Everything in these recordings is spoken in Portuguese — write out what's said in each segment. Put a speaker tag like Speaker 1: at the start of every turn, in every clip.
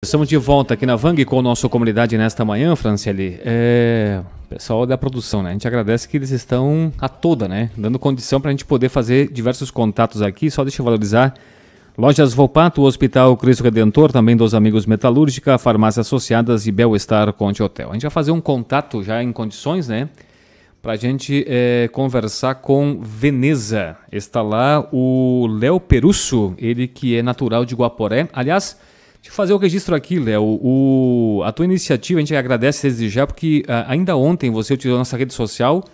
Speaker 1: Estamos de volta aqui na Vang com a nossa comunidade nesta manhã, Franciele. Pessoal da produção, né? A gente agradece que eles estão a toda, né? Dando condição para a gente poder fazer diversos contatos aqui. Só deixa eu valorizar. Lojas Volpato, Hospital Cristo Redentor, também dos Amigos Metalúrgica, Farmácias Associadas e Bel-Estar Conte Hotel. A gente vai fazer um contato já em condições, né? Para a gente conversar com Veneza. Está lá o Léo Perusso, ele que é natural de Guaporé. Aliás, deixa eu fazer o registro aqui, Léo. A tua iniciativa, a gente agradece desde já, porque ainda ontem você utilizou nossa rede social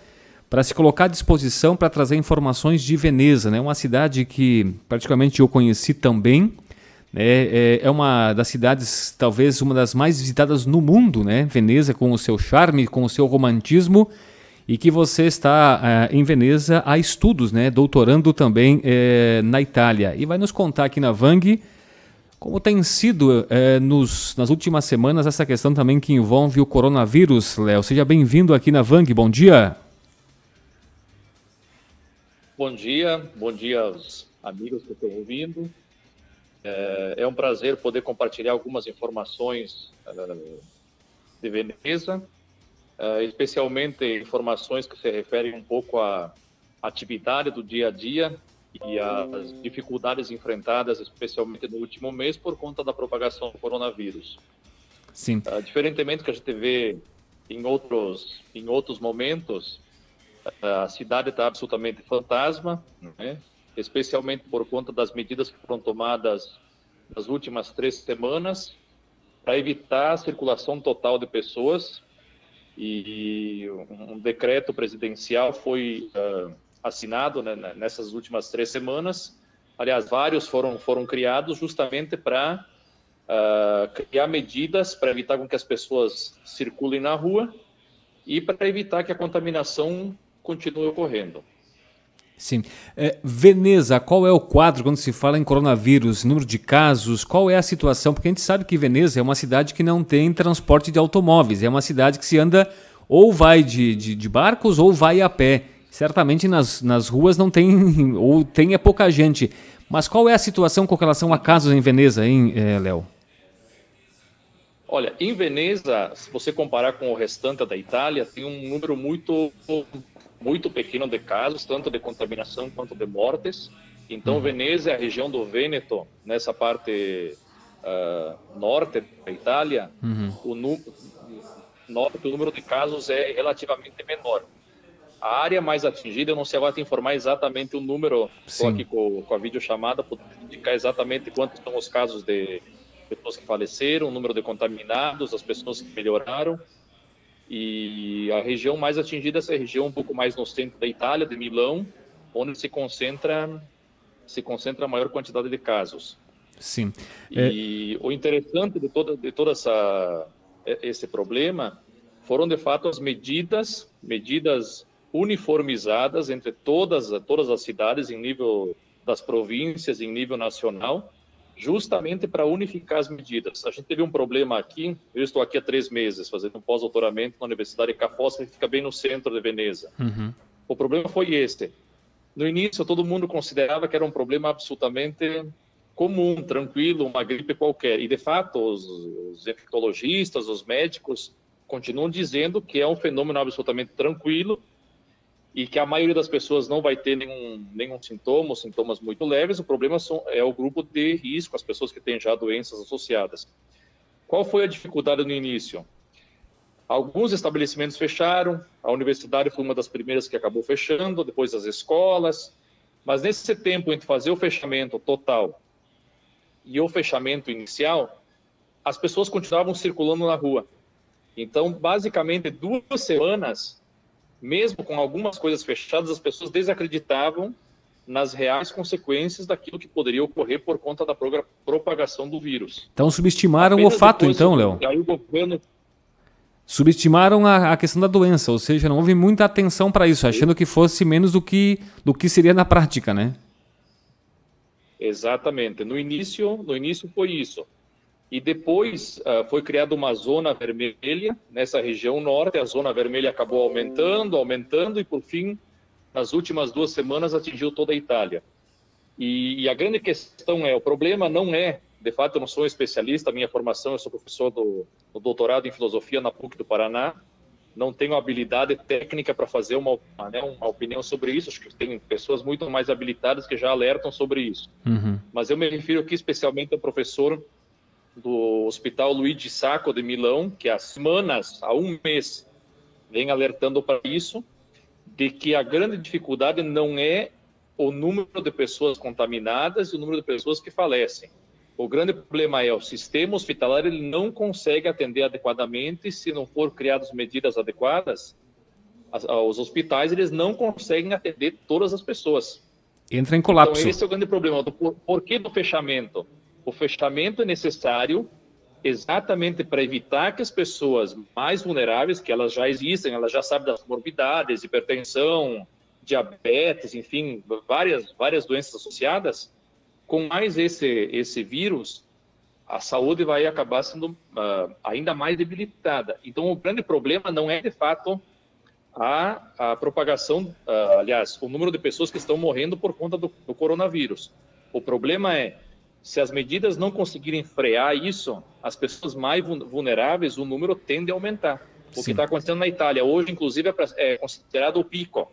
Speaker 1: para se colocar à disposição para trazer informações de Veneza, né? Uma cidade que praticamente eu conheci também. É uma das cidades, talvez uma das mais visitadas no mundo, né? Veneza, com o seu charme, com o seu romantismo. E que você está em Veneza a estudos, né? Doutorando também na Itália. E vai nos contar aqui na Vang como tem sido nas últimas semanas essa questão também que envolve o coronavírus, Léo. Seja bem-vindo aqui na Vang. Bom dia.
Speaker 2: Bom dia aos amigos que estão ouvindo. É um prazer poder compartilhar algumas informações de Veneza, especialmente informações que se referem um pouco à atividade do dia a dia e às dificuldades enfrentadas, especialmente no último mês, por conta da propagação do coronavírus.
Speaker 1: Sim.
Speaker 2: Diferentemente do que a gente vê em outros momentos, a cidade está absolutamente fantasma, né? Especialmente por conta das medidas que foram tomadas nas últimas 3 semanas para evitar a circulação total de pessoas. E um decreto presidencial foi assinado, né, nessas últimas 3 semanas. Aliás, vários foram criados justamente para criar medidas para evitar com que as pessoas circulem na rua e para evitar que a contaminação continue ocorrendo.
Speaker 1: Sim. Veneza, qual é o quadro quando se fala em coronavírus, número de casos, qual é a situação? Porque a gente sabe que Veneza é uma cidade que não tem transporte de automóveis, é uma cidade que se anda ou vai de barcos ou vai a pé. Certamente nas ruas não tem, ou tem pouca gente. Mas qual é a situação com relação a casos em Veneza, hein, Léo?
Speaker 2: Olha, em Veneza, se você comparar com o restante da Itália, tem um número muito pequeno de casos, tanto de contaminação quanto de mortes. Então, Veneza é a região do Vêneto, nessa parte norte da Itália, o número de casos é relativamente menor. A área mais atingida, eu não sei agora te informar exatamente o número, estou aqui com a videochamada, para indicar exatamente quantos são os casos de pessoas que faleceram, o número de contaminados, as pessoas que melhoraram. E a região mais atingida é a região um pouco mais no centro da Itália, de Milão, onde se concentra a maior quantidade de casos.
Speaker 1: Sim.
Speaker 2: E o interessante de todo esse problema foram, de fato, as medidas uniformizadas entre todas as cidades, em nível das províncias, em nível nacional, justamente para unificar as medidas. A gente teve um problema aqui, eu estou aqui há 3 meses, fazendo um pós-doutoramento na Universidade de Ca' Foscari, que fica bem no centro de Veneza. O problema foi este. No início, todo mundo considerava que era um problema absolutamente comum, tranquilo, uma gripe qualquer. E, de fato, os infectologistas, os médicos, continuam dizendo que é um fenômeno absolutamente tranquilo e que a maioria das pessoas não vai ter nenhum sintoma, sintomas muito leves. O problema é o grupo de risco, as pessoas que têm já doenças associadas. Qual foi a dificuldade no início? Alguns estabelecimentos fecharam, a universidade foi uma das primeiras que acabou fechando, depois as escolas, mas nesse tempo entre fazer o fechamento total e o fechamento inicial, as pessoas continuavam circulando na rua. Então, basicamente, 2 semanas, mesmo com algumas coisas fechadas, as pessoas desacreditavam nas reais consequências daquilo que poderia ocorrer por conta da propagação do vírus.
Speaker 1: Então subestimaram o fato, então, Léo?
Speaker 2: Aí o governo...
Speaker 1: Subestimaram a questão da doença, ou seja, não houve muita atenção para isso, achando que fosse menos do que seria na prática, né?
Speaker 2: Exatamente. No início foi isso. E depois foi criada uma zona vermelha nessa região norte. A zona vermelha acabou aumentando e, por fim, nas últimas 2 semanas atingiu toda a Itália. E a grande questão o problema não é De fato, eu não sou especialista, a minha formação, eu sou professor do doutorado em filosofia na PUC do Paraná, não tenho habilidade técnica para fazer uma opinião sobre isso, acho que tem pessoas muito mais habilitadas que já alertam sobre isso. Mas eu me refiro aqui especialmente ao professor do Hospital Luigi Sacco de Milão, que há semanas, há um mês, vem alertando para isso, de que a grande dificuldade não é o número de pessoas contaminadas e o número de pessoas que falecem. O grande problema é o sistema hospitalar, ele não consegue atender adequadamente. Se não for criadas medidas adequadas, os hospitais eles não conseguem atender todas as pessoas.
Speaker 1: Entra em colapso.
Speaker 2: Então esse é o grande problema. Por que do fechamento? O fechamento é necessário exatamente para evitar que as pessoas mais vulneráveis, que elas já existem, elas já sabem das comorbidades, hipertensão, diabetes, enfim, várias doenças associadas. Com mais esse vírus, a saúde vai acabar sendo ainda mais debilitada. Então, o grande problema não é, de fato, a propagação, aliás, o número de pessoas que estão morrendo por conta do coronavírus. O problema é, se as medidas não conseguirem frear isso, as pessoas mais vulneráveis, o número tende a aumentar. O que está acontecendo na Itália hoje, inclusive, é considerado o pico.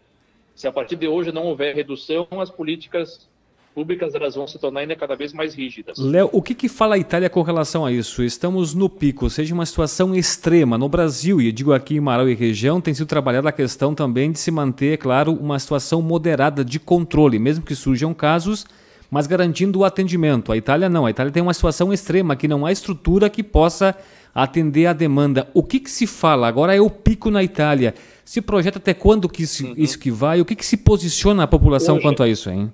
Speaker 2: Se a partir de hoje não houver redução, as políticas públicas elas vão se tornar ainda cada vez mais rígidas.
Speaker 1: Léo, o que fala a Itália com relação a isso? Estamos no pico, ou seja, uma situação extrema. No Brasil, e eu digo aqui em Marau e região, tem sido trabalhada a questão também de se manter, é claro, uma situação moderada de controle, mesmo que surjam casos, mas garantindo o atendimento. A Itália não, a Itália tem uma situação extrema, que não há estrutura que possa atender a demanda. O que se fala? Agora é o pico na Itália. Se projeta até quando que isso que vai? O que se posiciona a população quanto a isso, hein?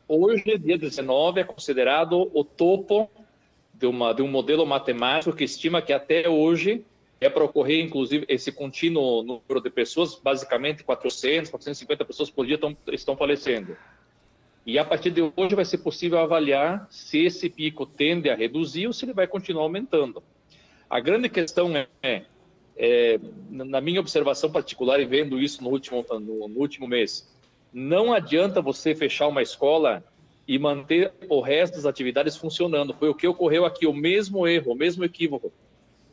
Speaker 2: Hoje, dia 19, é considerado o topo de um modelo matemático que estima que até hoje é para ocorrer, inclusive, esse contínuo número de pessoas, basicamente 400, 450 pessoas por dia estão falecendo. E a partir de hoje vai ser possível avaliar se esse pico tende a reduzir ou se ele vai continuar aumentando. A grande questão na minha observação particular e vendo isso no último mês, não adianta você fechar uma escola e manter o resto das atividades funcionando. Foi o que ocorreu aqui, o mesmo erro, o mesmo equívoco.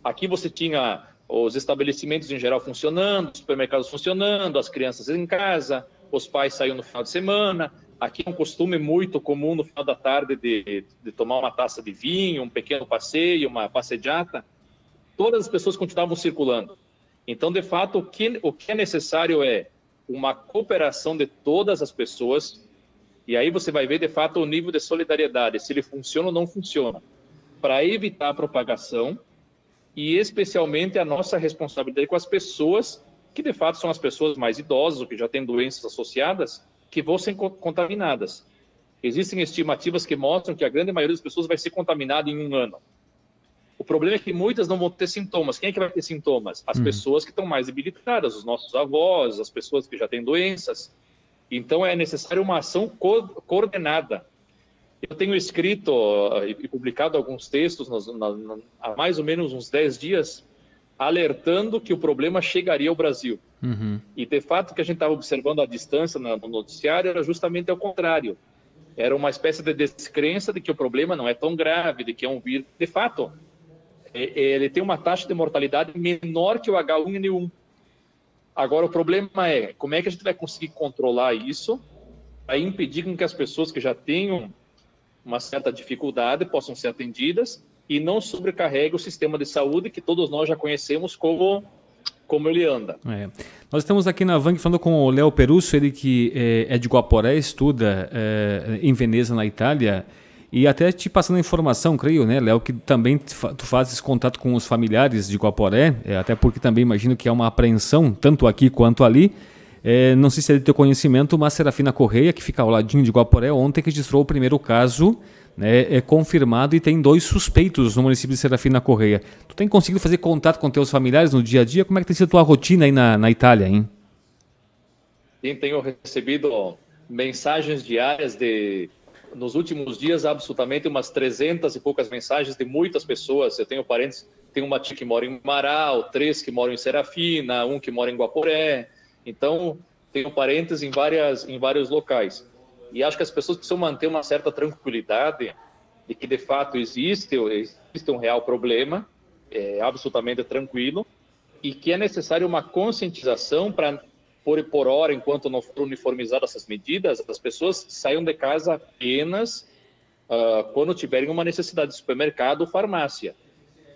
Speaker 2: Aqui você tinha os estabelecimentos em geral funcionando, os supermercados funcionando, as crianças em casa, os pais saíam no final de semana. Aqui é um costume muito comum no final da tarde de tomar uma taça de vinho, um pequeno passeio, uma passeggiata. Todas as pessoas continuavam circulando. Então, de fato, o que é necessário é uma cooperação de todas as pessoas, e aí você vai ver, de fato, o nível de solidariedade, se ele funciona ou não funciona, para evitar a propagação e, especialmente, a nossa responsabilidade com as pessoas que, de fato, são as pessoas mais idosas ou que já têm doenças associadas, que vão ser contaminadas. Existem estimativas que mostram que a grande maioria das pessoas vai ser contaminada em um ano. O problema é que muitas não vão ter sintomas. Quem é que vai ter sintomas? As pessoas que estão mais debilitadas, os nossos avós, as pessoas que já têm doenças. Então, é necessário uma ação coordenada. Eu tenho escrito e publicado alguns textos há mais ou menos uns 10 dias, alertando que o problema chegaria ao Brasil. E, de fato, o que a gente estava observando à distância no noticiário era justamente ao contrário. Era uma espécie de descrença de que o problema não é tão grave, de que é um vírus. De fato, ele tem uma taxa de mortalidade menor que o H1N1. Agora, o problema é como é que a gente vai conseguir controlar isso para impedir que as pessoas que já tenham uma certa dificuldade possam ser atendidas e não sobrecarregue o sistema de saúde que todos nós já conhecemos como ele anda.
Speaker 1: Nós estamos aqui na Vang falando com o Léo Perusso, ele que é de Guaporé, estuda em Veneza, na Itália, e até te passando a informação, creio, né, Léo, que também tu fazes contato com os familiares de Guaporé, até porque também imagino que é uma apreensão, tanto aqui quanto ali. Não sei se é de teu conhecimento, mas Serafina Correia, que fica ao ladinho de Guaporé, ontem registrou o primeiro caso, né, confirmado, e tem 2 suspeitos no município de Serafina Correia. Tu tem conseguido fazer contato com teus familiares no dia a dia? Como é que tem sido a tua rotina aí na Itália, hein?
Speaker 2: Sim, tenho recebido mensagens diárias nos últimos dias, absolutamente umas 300 e poucas mensagens de muitas pessoas. Eu tenho parentes, tenho uma tia que mora em Marau, 3 que moram em Serafina, 1 que mora em Guaporé. Então, tenho parentes em vários locais. E acho que as pessoas precisam manter uma certa tranquilidade, de que de fato existe um real problema, absolutamente tranquilo, e que é necessário uma conscientização para, por hora, enquanto não for uniformizadas essas medidas, as pessoas saiam de casa apenas quando tiverem uma necessidade de supermercado ou farmácia.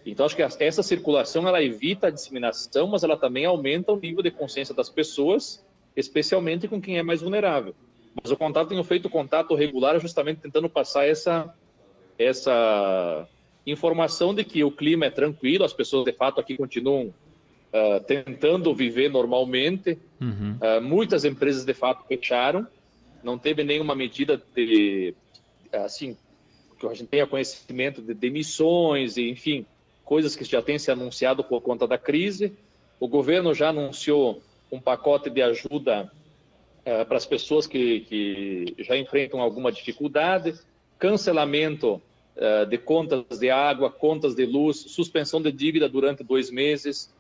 Speaker 2: Então, acho que essa circulação, ela evita a disseminação, mas ela também aumenta o nível de consciência das pessoas, especialmente com quem é mais vulnerável. Mas tenho feito contato regular justamente tentando passar essa informação de que o clima é tranquilo, as pessoas de fato aqui continuam tentando viver normalmente. Muitas empresas de fato fecharam, não teve nenhuma medida assim, que a gente tenha conhecimento de demissões, e, enfim, coisas que já têm se anunciado por conta da crise. O governo já anunciou um pacote de ajuda para as pessoas que já enfrentam alguma dificuldade, cancelamento de contas de água, contas de luz, suspensão de dívida durante 2 meses.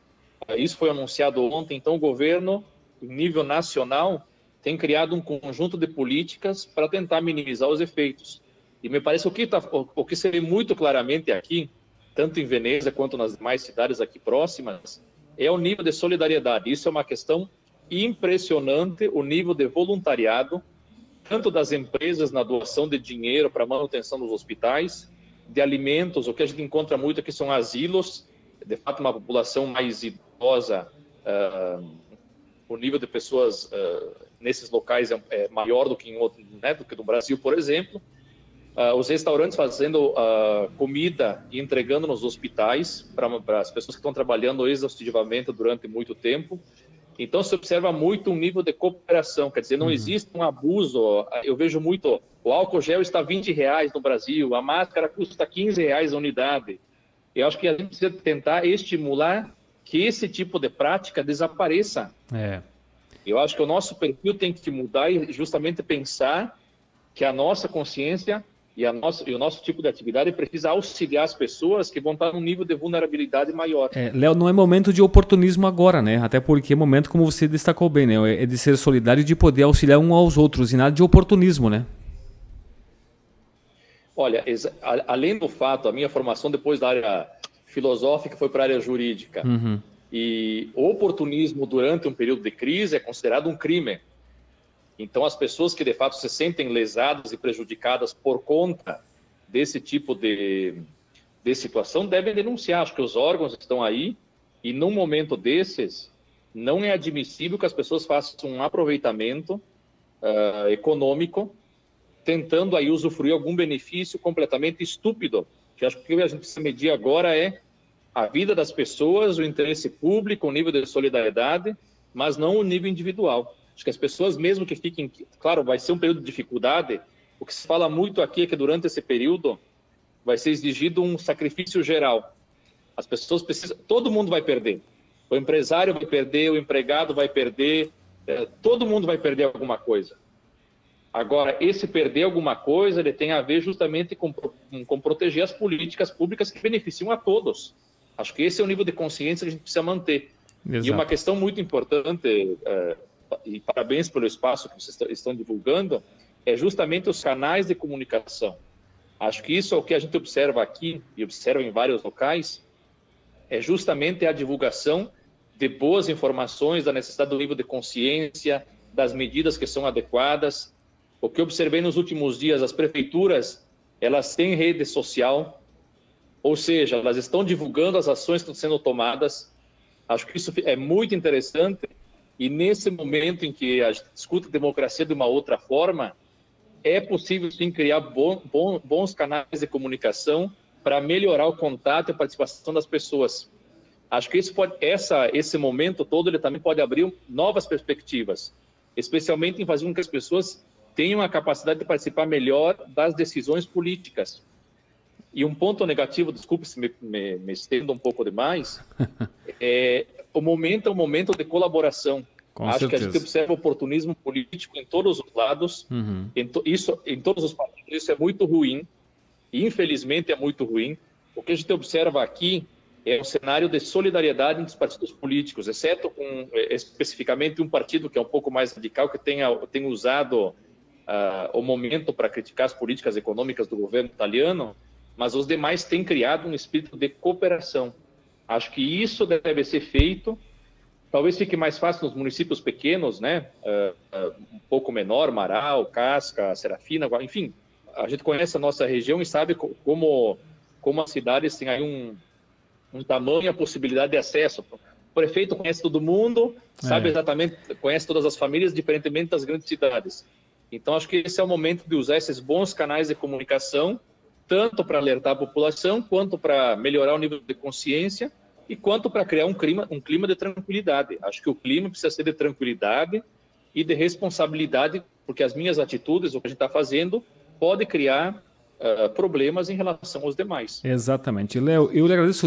Speaker 2: Isso foi anunciado ontem. Então, o governo, em nível nacional, tem criado um conjunto de políticas para tentar minimizar os efeitos. E me parece o que se vê muito claramente aqui, tanto em Veneza quanto nas demais cidades aqui próximas, é o nível de solidariedade. Isso é uma questão impressionante, o nível de voluntariado, tanto das empresas na doação de dinheiro para a manutenção dos hospitais, de alimentos. O que a gente encontra muito aqui são asilos, de fato uma população mais idosa, o nível de pessoas nesses locais é maior do que do que no Brasil, por exemplo. Os restaurantes fazendo comida e entregando nos hospitais para as pessoas que estão trabalhando exaustivamente durante muito tempo. Então, se observa muito um nível de cooperação, quer dizer, não existe um abuso. Eu vejo muito, o álcool gel está R$20 no Brasil, a máscara custa R$15 a unidade. Eu acho que a gente precisa tentar estimular que esse tipo de prática desapareça. Eu acho que o nosso perfil tem que mudar e justamente pensar que a nossa consciência e o nosso tipo de atividade precisa auxiliar as pessoas que vão estar num nível de vulnerabilidade maior.
Speaker 1: Léo, não é momento de oportunismo agora, né? Até porque é momento, como você destacou bem, né? É de ser solidário e de poder auxiliar uns aos outros, e nada de oportunismo, né?
Speaker 2: Olha, além do fato, a minha formação depois da área filosófica foi para a área jurídica. E o oportunismo durante um período de crise é considerado um crime. Então, as pessoas que de fato se sentem lesadas e prejudicadas por conta desse tipo de situação devem denunciar. Acho que os órgãos estão aí e, num momento desses, não é admissível que as pessoas façam um aproveitamento econômico, tentando aí usufruir algum benefício completamente estúpido. Que acho que o que a gente precisa medir agora é a vida das pessoas, o interesse público, o nível de solidariedade, mas não o nível individual. Acho que as pessoas, mesmo que fiquem... Claro, vai ser um período de dificuldade. O que se fala muito aqui é que durante esse período vai ser exigido um sacrifício geral. As pessoas precisam... Todo mundo vai perder. O empresário vai perder, o empregado vai perder, todo mundo vai perder alguma coisa. Agora, esse perder alguma coisa, ele tem a ver justamente com proteger as políticas públicas que beneficiam a todos. Acho que esse é o nível de consciência que a gente precisa manter. Exato. E uma questão muito importante... e parabéns pelo espaço que vocês estão divulgando, é justamente os canais de comunicação. Acho que isso é o que a gente observa aqui, e observa em vários locais, é justamente a divulgação de boas informações, da necessidade do nível de consciência, das medidas que são adequadas. O que eu observei nos últimos dias, as prefeituras, elas têm rede social, ou seja, elas estão divulgando as ações que estão sendo tomadas. Acho que isso é muito interessante. E nesse momento em que a gente discute democracia de uma outra forma, é possível sim criar bons canais de comunicação para melhorar o contato e a participação das pessoas. Acho que esse momento todo ele também pode abrir novas perspectivas, especialmente em fazer com que as pessoas tenham a capacidade de participar melhor das decisões políticas. E um ponto negativo, desculpe se me estendo um pouco demais, o momento é um momento de colaboração. Acho que a gente observa oportunismo político em todos os lados, em todos os partidos. Isso é muito ruim, e infelizmente é muito ruim. O que a gente observa aqui é um cenário de solidariedade entre os partidos políticos, exceto especificamente um partido que é um pouco mais radical, que tem usado o momento para criticar as políticas econômicas do governo italiano, mas os demais têm criado um espírito de cooperação. Acho que isso deve ser feito. Talvez fique mais fácil nos municípios pequenos, né? Um pouco menor, Marau, Casca, Serafina, enfim. A gente conhece a nossa região e sabe como as cidades têm aí um tamanho e a possibilidade de acesso. O prefeito conhece todo mundo, sabe exatamente, conhece todas as famílias, diferentemente das grandes cidades. Então, acho que esse é o momento de usar esses bons canais de comunicação, tanto para alertar a população, quanto para melhorar o nível de consciência e quanto para criar um clima de tranquilidade. Acho que o clima precisa ser de tranquilidade e de responsabilidade, porque as minhas atitudes, o que a gente está fazendo, pode criar problemas em relação aos demais.
Speaker 1: Exatamente. Léo, eu lhe agradeço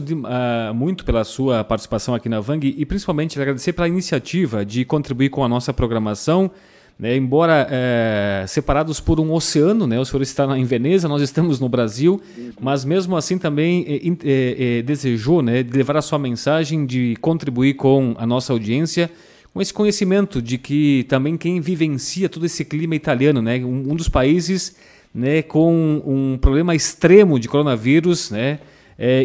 Speaker 1: muito pela sua participação aqui na Vang e principalmente lhe agradecer pela iniciativa de contribuir com a nossa programação. Né, embora separados por um oceano, né, o senhor está em Veneza, nós estamos no Brasil, mas mesmo assim também desejou, né, de levar a sua mensagem, de contribuir com a nossa audiência, com esse conhecimento de que também quem vivencia todo esse clima italiano, né, um dos países, né, com um problema extremo de coronavírus, né,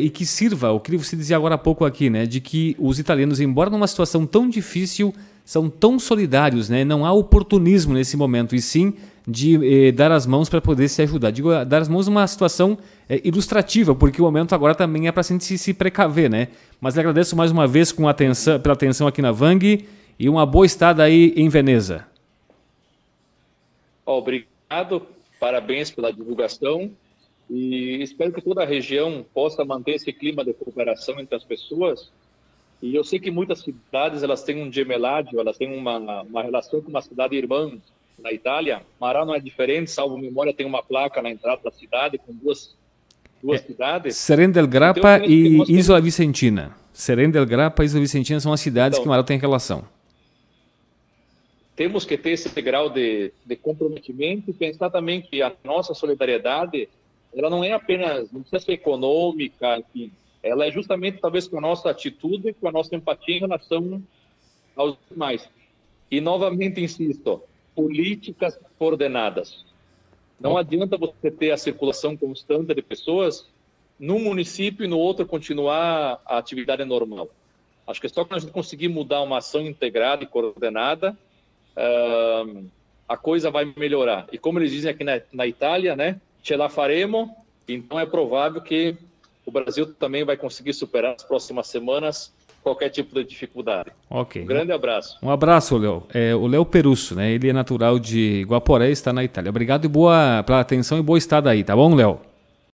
Speaker 1: e que sirva, o que você dizia agora há pouco aqui, né, de que os italianos, embora numa situação tão difícil, são tão solidários, né? Não há oportunismo nesse momento, e sim de dar as mãos para poder se ajudar. Digo, dar as mãos numa situação ilustrativa, porque o momento agora também é para a gente se precaver, né? Mas lhe agradeço mais uma vez pela atenção aqui na Vang e uma boa estada aí em Veneza.
Speaker 2: Obrigado, parabéns pela divulgação e espero que toda a região possa manter esse clima de cooperação entre as pessoas. E eu sei que muitas cidades elas têm um gemeládio, elas têm uma relação com uma cidade irmã na Itália. Marau não é diferente, salvo memória, tem uma placa na entrada da cidade com duas cidades.
Speaker 1: Serena del Grappa e Isola Vicentina. Serena del Grappa e Isola Vicentina são as cidades que Marau tem relação.
Speaker 2: Temos que ter esse grau de comprometimento e pensar também que a nossa solidariedade ela não é apenas, não precisa ser econômica, enfim. Ela é justamente, talvez, com a nossa atitude, com a nossa empatia em relação aos demais. E, novamente, insisto, políticas coordenadas. Não adianta você ter a circulação constante de pessoas num município e no outro continuar a atividade normal. Acho que só quando a gente conseguir mudar uma ação integrada e coordenada, a coisa vai melhorar. E como eles dizem aqui na Itália, né? Ce la faremo. Então, é provável que o Brasil também vai conseguir superar nas próximas semanas qualquer tipo de dificuldade.
Speaker 1: Ok.
Speaker 2: Um grande abraço.
Speaker 1: Um abraço, Léo. O Léo Perusso, né? Ele é natural de Guaporé e está na Itália. Obrigado e pela atenção e boa estada aí, tá bom, Léo?